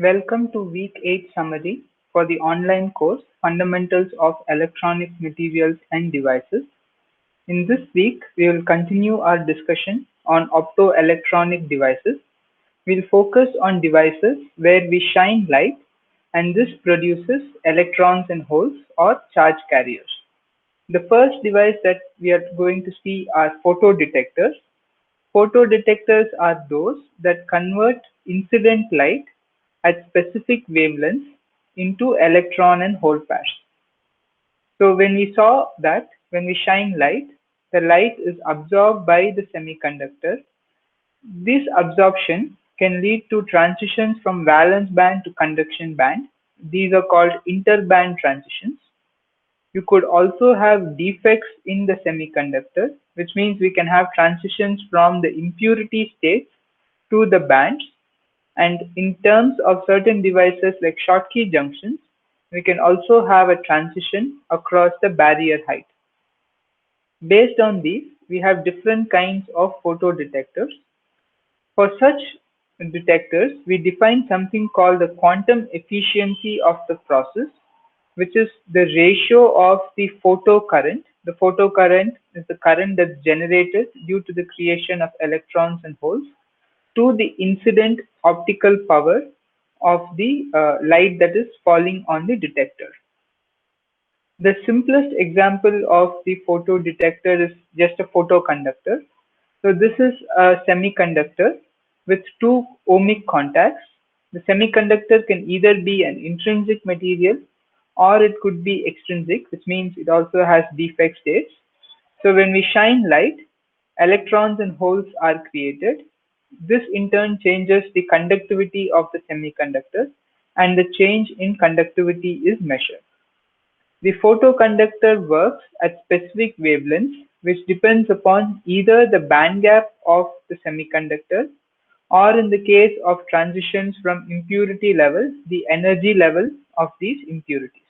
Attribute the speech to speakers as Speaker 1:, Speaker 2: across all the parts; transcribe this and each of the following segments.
Speaker 1: Welcome to Week 8 summary for the online course Fundamentals of Electronic Materials and Devices. In this week, we will continue our discussion on optoelectronic devices. We'll focus on devices where we shine light and this produces electrons and holes or charge carriers. The first device that we are going to see are photodetectors. Photodetectors are those that convert incident light at specific wavelengths into electron and hole pairs. So when we saw that when we shine light, the light is absorbed by the semiconductor. This absorption can lead to transitions from valence band to conduction band. These are called interband transitions. You could also have defects in the semiconductor, which means we can have transitions from the impurity states to the bands. And in terms of certain devices like Schottky junctions, we can also have a transition across the barrier height. Based on these, we have different kinds of photodetectors. For such detectors, we define something called the quantum efficiency of the process, which is the ratio of the photocurrent. The photocurrent is the current that's generated due to the creation of electrons and holes to the incident optical power of the light that is falling on the detector. The simplest example of the photodetector is just a photoconductor. So this is a semiconductor with two ohmic contacts. The semiconductor can either be an intrinsic material or it could be extrinsic, which means it also has defect states. So when we shine light, electrons and holes are created. This in turn changes the conductivity of the semiconductor and the change in conductivity is measured. The photoconductor works at specific wavelengths which depends upon either the band gap of the semiconductor or in the case of transitions from impurity levels, the energy level of these impurities.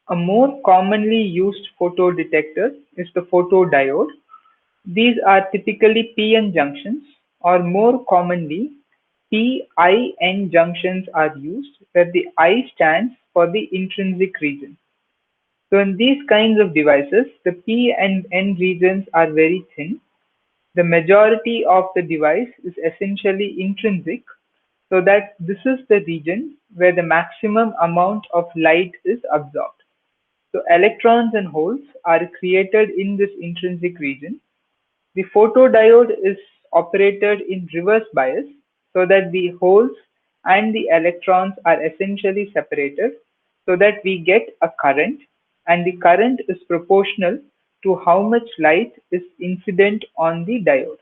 Speaker 1: A more commonly used photodetector is the photodiode. These are typically p-n junctions, or more commonly, p-i-n junctions are used, where the I stands for the intrinsic region. So in these kinds of devices, the p and n regions are very thin. The majority of the device is essentially intrinsic, so that this is the region where the maximum amount of light is absorbed. So electrons and holes are created in this intrinsic region. The photodiode is operated in reverse bias so that the holes and the electrons are essentially separated so that we get a current, and the current is proportional to how much light is incident on the diode.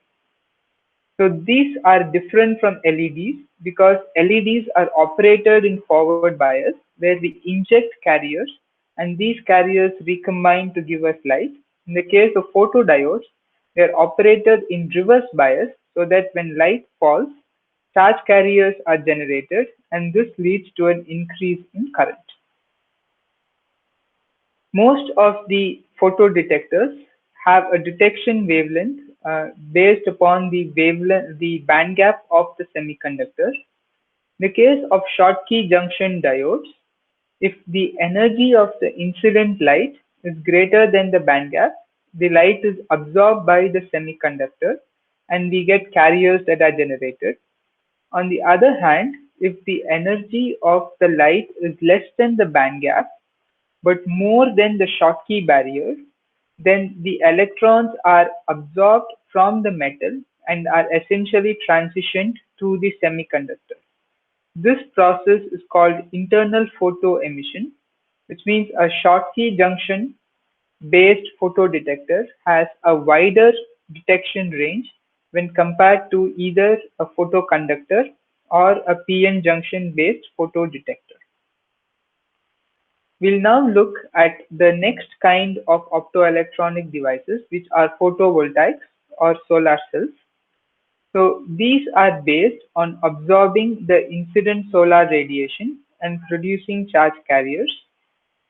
Speaker 1: So these are different from LEDs because LEDs are operated in forward bias where we inject carriers and these carriers recombine to give us light. In the case of photodiodes, they are operated in reverse bias so that when light falls, charge carriers are generated and this leads to an increase in current. Most of the photodetectors have a detection wavelength based upon the band gap of the semiconductor. In the case of Schottky junction diodes, if the energy of the incident light is greater than the band gap, the light is absorbed by the semiconductor and we get carriers that are generated. On the other hand, if the energy of the light is less than the band gap but more than the Schottky barrier, then the electrons are absorbed from the metal and are essentially transitioned to the semiconductor. This process is called internal photoemission, which means a Schottky junction based photodetector has a wider detection range when compared to either a photoconductor or a p-n junction based photodetector. We'll now look at the next kind of optoelectronic devices, which are photovoltaics or solar cells. So these are based on absorbing the incident solar radiation and producing charge carriers.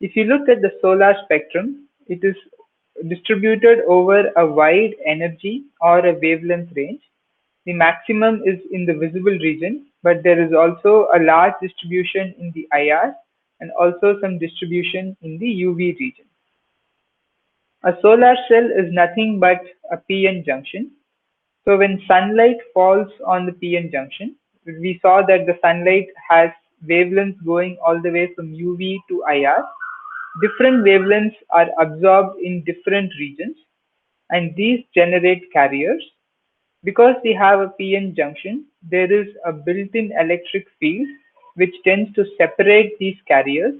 Speaker 1: If you look at the solar spectrum, it is distributed over a wide energy or a wavelength range. The maximum is in the visible region, but there is also a large distribution in the IR and also some distribution in the UV region. A solar cell is nothing but a PN junction. So when sunlight falls on the PN junction, we saw that the sunlight has wavelengths going all the way from UV to IR. Different wavelengths are absorbed in different regions, and these generate carriers. Because we have a PN junction, there is a built-in electric field which tends to separate these carriers,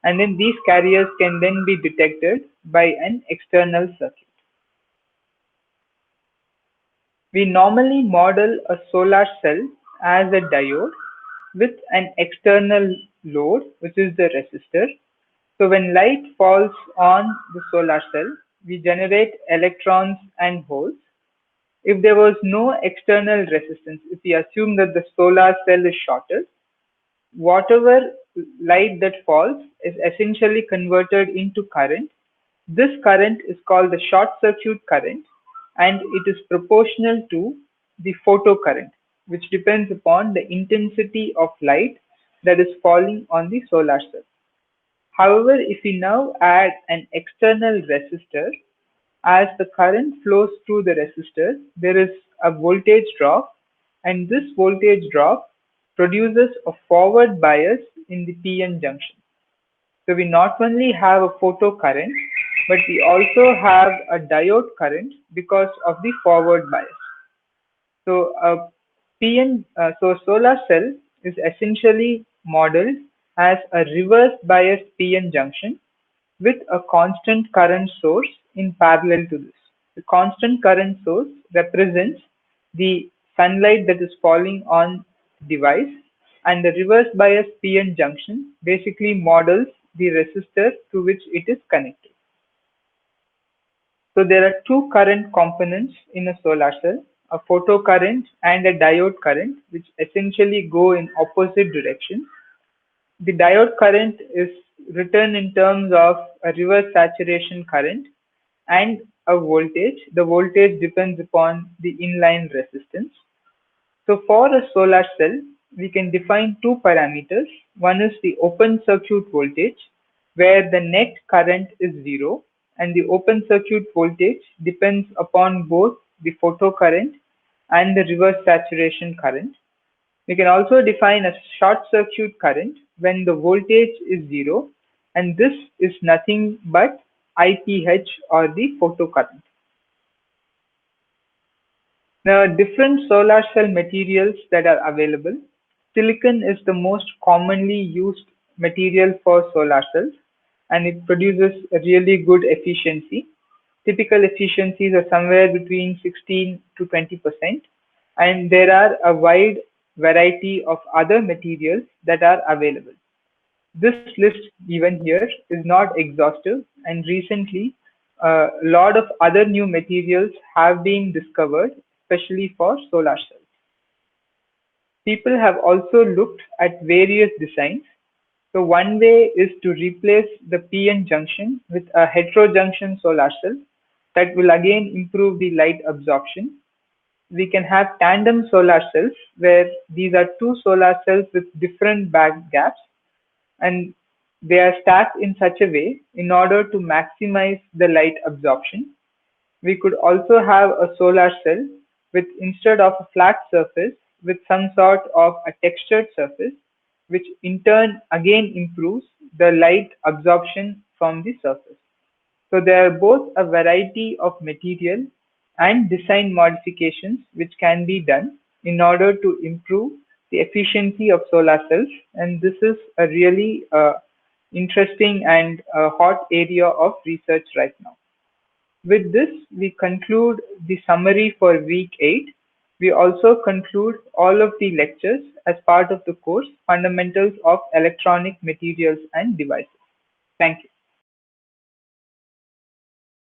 Speaker 1: and then these carriers can then be detected by an external circuit. We normally model a solar cell as a diode with an external load, which is the resistor. So when light falls on the solar cell, we generate electrons and holes. If there was no external resistance, if we assume that the solar cell is shorted, whatever light that falls is essentially converted into current. This current is called the short circuit current, and it is proportional to the photocurrent, which depends upon the intensity of light that is falling on the solar cell. However, if we now add an external resistor, as the current flows through the resistor, there is a voltage drop, and this voltage drop produces a forward bias in the PN junction. So we not only have a photocurrent, but we also have a diode current because of the forward bias. So so solar cell is essentially modeled as a reverse bias PN junction with a constant current source in parallel to this. The constant current source represents the sunlight that is falling on the device, and the reverse bias PN junction basically models the resistor to which it is connected. So there are two current components in a solar cell, a photocurrent and a diode current, which essentially go in opposite directions. The diode current is written in terms of a reverse saturation current and a voltage. The voltage depends upon the inline resistance. So for a solar cell, we can define two parameters. One is the open circuit voltage, where the net current is zero, and the open circuit voltage depends upon both the photocurrent and the reverse saturation current. We can also define a short circuit current when the voltage is zero, and this is nothing but IPH, or the photocurrent. There are different solar cell materials that are available. Silicon is the most commonly used material for solar cells, and it produces a really good efficiency. Typical efficiencies are somewhere between 16 to 20%, and there are a wide variety of other materials that are available. This list given here is not exhaustive, and recently a lot of other new materials have been discovered, especially for solar cells. People have also looked at various designs. So one way is to replace the PN junction with a heterojunction solar cell that will again improve the light absorption. We can have tandem solar cells where these are two solar cells with different back gaps, and they are stacked in such a way in order to maximize the light absorption. We could also have a solar cell with, instead of a flat surface, with some sort of a textured surface, which in turn again improves the light absorption from the surface. So there are both a variety of material and design modifications which can be done in order to improve the efficiency of solar cells, and this is a really interesting and hot area of research right now. With this, we conclude the summary for week 8. We also conclude all of the lectures as part of the course Fundamentals of Electronic Materials and Devices. Thank you.